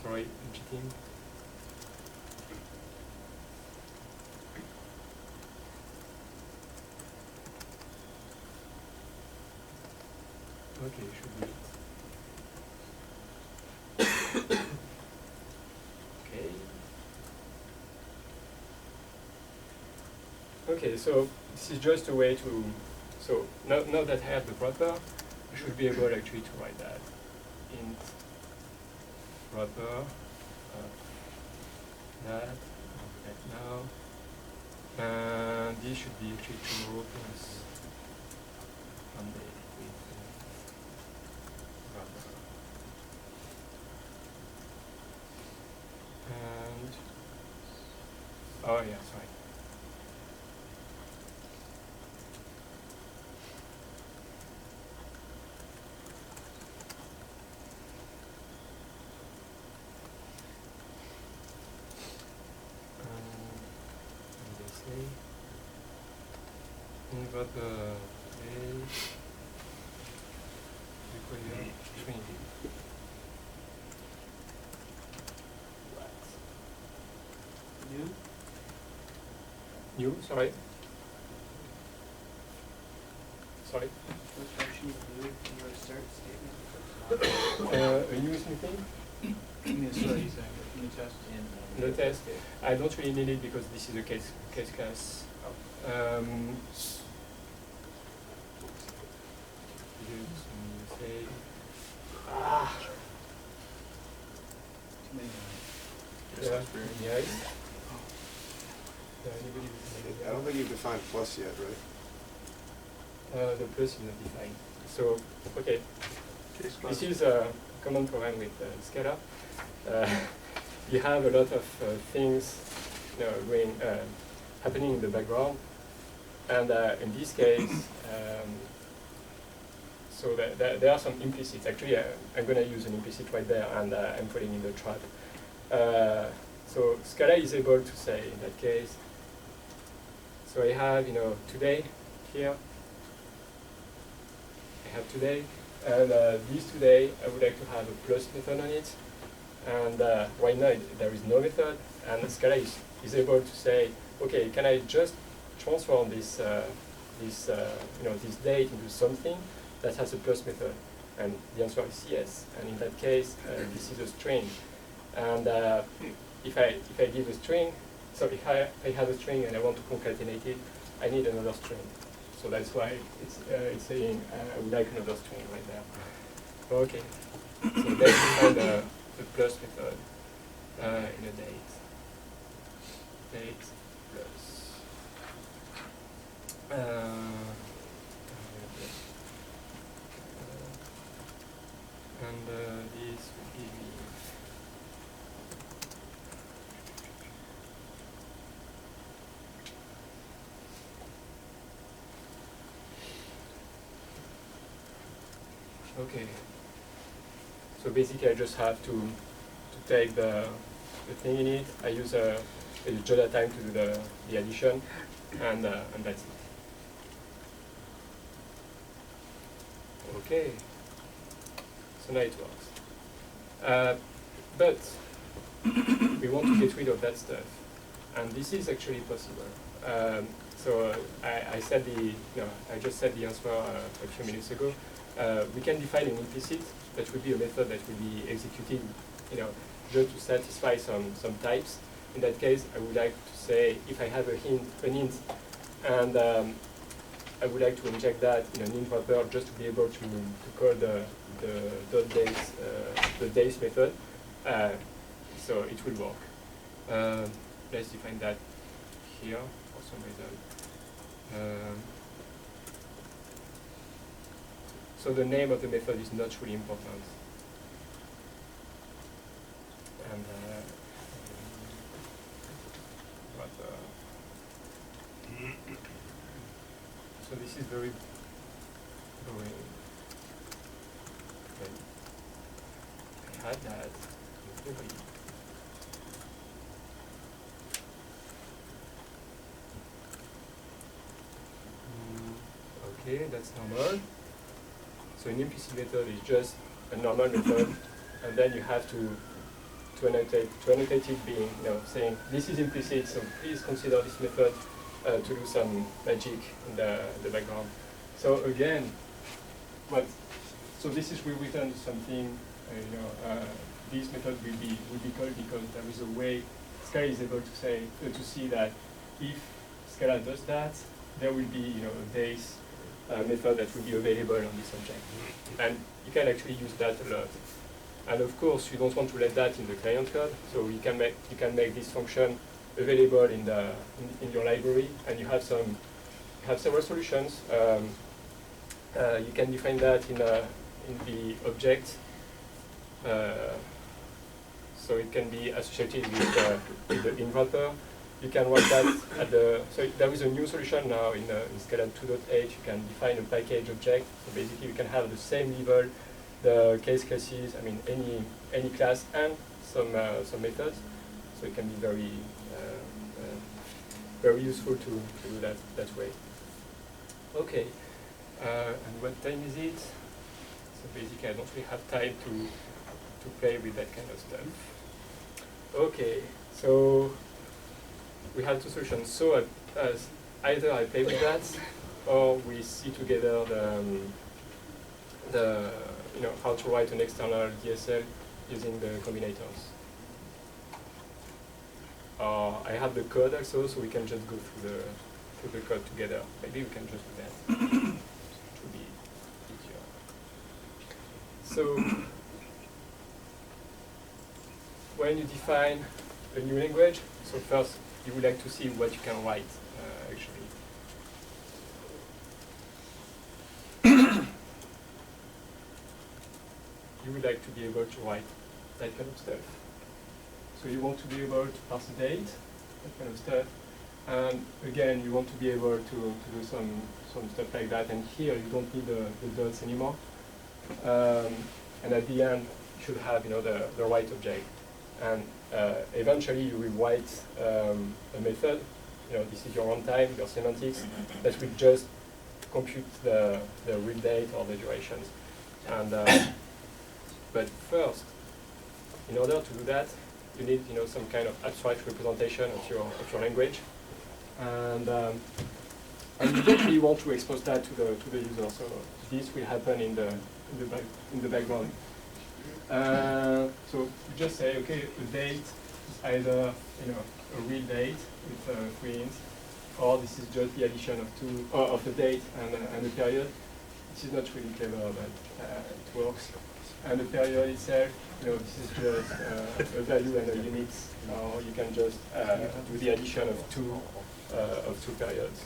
Sorry, I'm cheating. Okay, should be it. Okay. Okay, so this is just a way to, so now that I have the wrapper, I should be able actually to write that. Int wrapper, that now, and this should be actually tomorrow plus Monday with wrapper. And, oh yeah, sorry. What require string. New? New, sorry. Sorry. What function is new in your start statement? A new something? Sorry, new test. No test. I don't really need it because this is a case class. Yeah. I don't think you've defined plus yet, right? The plus is not defined. So, okay. This is a common program with Scala. You have a lot of things going, happening in the background. And in this case, so there are some implicits. Actually, I'm going to use an implicit right there, and I'm putting in the trap. So Scala is able to say, in that case, so I have, today here. I have today, and this today, I would like to have a plus method on it. And right now, there is no method, and Scala is able to say, okay, can I just transform this, this date into something that has a plus method? And the answer is yes. And in that case, this is a string. And if I give a string, so if I have a string and I want to concatenate it, I need another string. So that's why it's saying I would like another string right there. Okay. So let's define the plus method in a date. Date plus. And this will give me okay. So basically, I just have to take the thing in it. I use a Joda time to do the addition, and that's it. Okay. So now it works. But we want to get rid of that stuff, and this is actually possible. So I said I just said the answer a few minutes ago. We can define an implicit that would be a method that will be executed, just to satisfy some types. In that case, I would like to say if I have an int, and I would like to inject that in an int wrapper just to be able to call the .days the days method. So it will work. Let's define that here for some reason. So the name of the method is not really important. And so this is very boring. I had that in theory. Okay, that's normal. So an implicit method is just a normal method, and then you have to to annotate it being, saying this is implicit, so please consider this method to do some magic in the background. So again, so this is rewritten something, this method will be called because there is a way Scala is able to see that if Scala does that, there will be a base method that will be available on this object, and you can actually use that a lot. And of course, you don't want to let that in the client code, so you can make this function available in your library, and you have several solutions. You can define that in the object. So it can be associated with the in wrapper. You can write that so there is a new solution now in Scala 2.8. You can define a package object. So basically you can have the same level, the case classes, any class and some methods. So it can be very useful to do that way. Okay, and what time is it? So basically I don't really have time to play with that kind of stuff. Okay, so we have two solutions. So either I play with that, or we see together the how to write an external DSL using the combinators. I have the code also, so we can just go through the code together. Maybe we can just do that. It should be easier. So when you define a new language, so first you would like to see what you can write, actually. You would like to be able to write that kind of stuff. So you want to be able to parse the date, that kind of stuff. And again, you want to be able to do some stuff like that. And here you don't need the dots anymore. And at the end, you should have the right object. And eventually you will write a method. This is your runtime, your semantics, that will just compute the real date or the durations. And but first, in order to do that, you need some kind of abstract representation of your language, and you don't really want to expose that to the user. So this will happen in the background. So you just say, okay, the date is either a real date with 3 ints, or this is just the addition of the date and the period. This is not really clever, but it works. And the period itself, this is just a value and a unit, or you can just do the addition of two periods.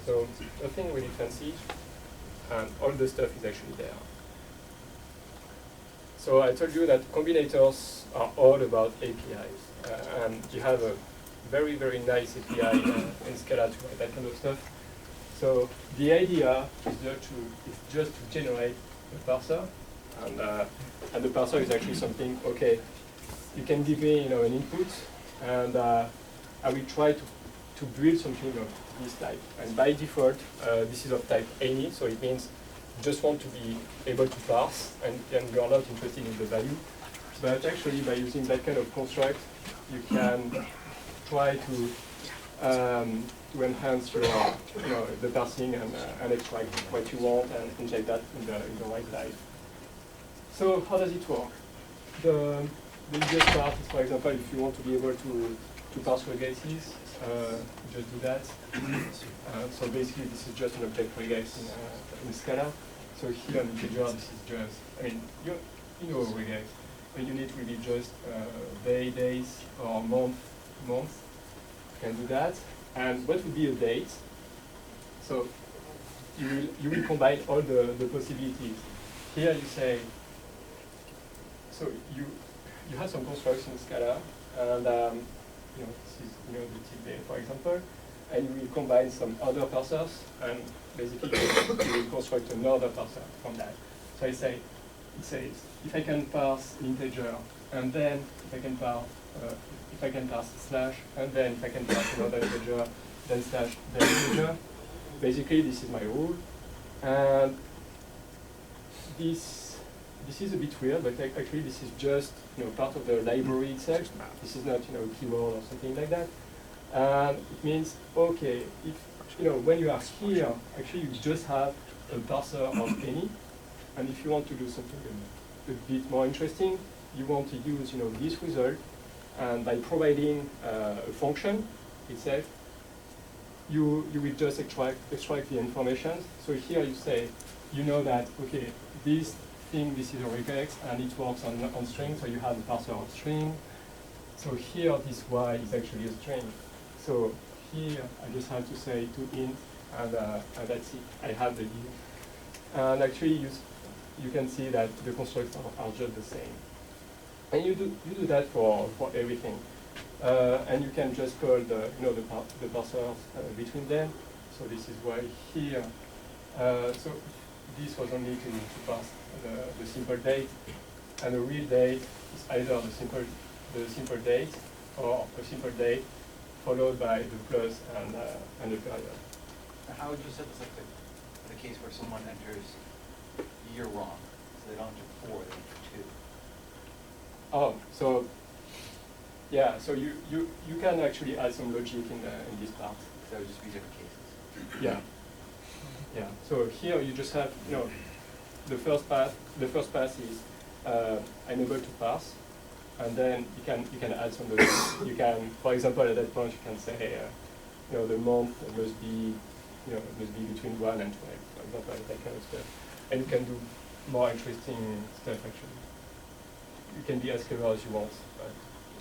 So nothing really fancy, and all the stuff is actually there. So I told you that combinators are all about APIs, and you have a very, very nice API in Scala to write that kind of stuff. So the idea is just to generate a parser, and the parser is actually something. Okay, you can give me an input, and I will try to build something of this type. And by default, this is of type any, so it means you just want to be able to parse, and you are not interested in the value. But actually, by using that kind of construct, you can try to enhance your, the parsing and extract what you want and inject that in the right type. So how does it work? The easiest part is, for example, if you want to be able to parse regexes, just do that. So basically, this is just an object regex in Scala. So here in integer, this is just, you know regex. A unit will be just day, days, or month. You can do that. And what would be a date? So you will combine all the possibilities. Here you say, so you have some constructs in Scala, and this is the till day, for example, and you will combine some other parsers, and basically you will construct another parser from that. So it says if I can parse an integer, and then if I can parse slash, and then if I can parse another integer, then slash, then integer. Basically, this is my rule, and this this is a bit weird, but actually this is just part of the library itself. This is not a keyword or something like that. And it means okay, if when you are here, actually you just have a parser of any, and if you want to do something a bit more interesting, you want to use this result, and by providing a function itself, you will just extract the information. So here you say, that, okay, this is a regex, and it works on string, so you have a parser of string. So here, this y is actually a string. So here, I just have to say to int, and that's it. I have the int. And actually, you can see that the constructs are just the same. And you do that for everything. And you can just call the parsers between them. So this is why here. So this was only to pass the simple date, and the real date is either the simple date or a simple date followed by the plus and the period. How would you set this up for the case where someone enters year wrong? So they don't enter 4, they enter 2. Oh, so yeah, so you can actually add some logic in this part. So that would just be different cases. Yeah. Yeah. So here you just have the first pass. The first pass is I'm able to pass, and then you can add some logic. You can, for example, at that point you can say the month must be between 1 and 12, for example, that kind of stuff, and you can do more interesting stuff actually. You can be as clever as you want, but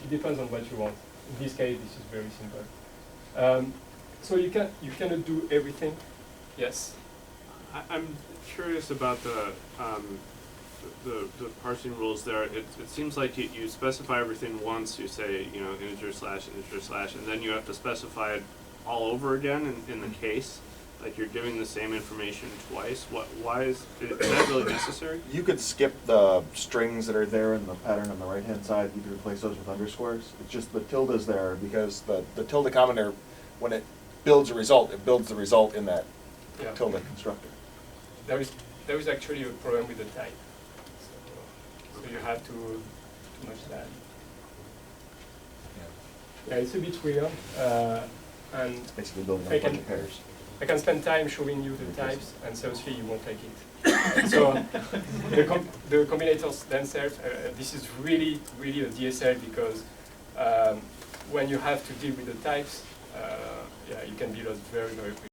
it depends on what you want. In this case, this is very simple. So you cannot do everything. Yes. I'm curious about the parsing rules there. It seems like you specify everything once. You say integer slash, and then you have to specify it all over again in the case. Like you're giving the same information twice. Why is that really necessary? You could skip the strings that are there in the pattern on the right-hand side. You could replace those with underscores. It's just the tilde is there because the tilde commenter, when it builds a result, it builds the result in that tilde constructor. There is actually a problem with the type. So you have to match that. Yeah, it's a bit weird. And It's basically building a bunch of pairs. I can spend time showing you the types, and seriously, you won't like it. So the combinators themselves, this is really a DSL because when you have to deal with the types, you can be lost very quickly.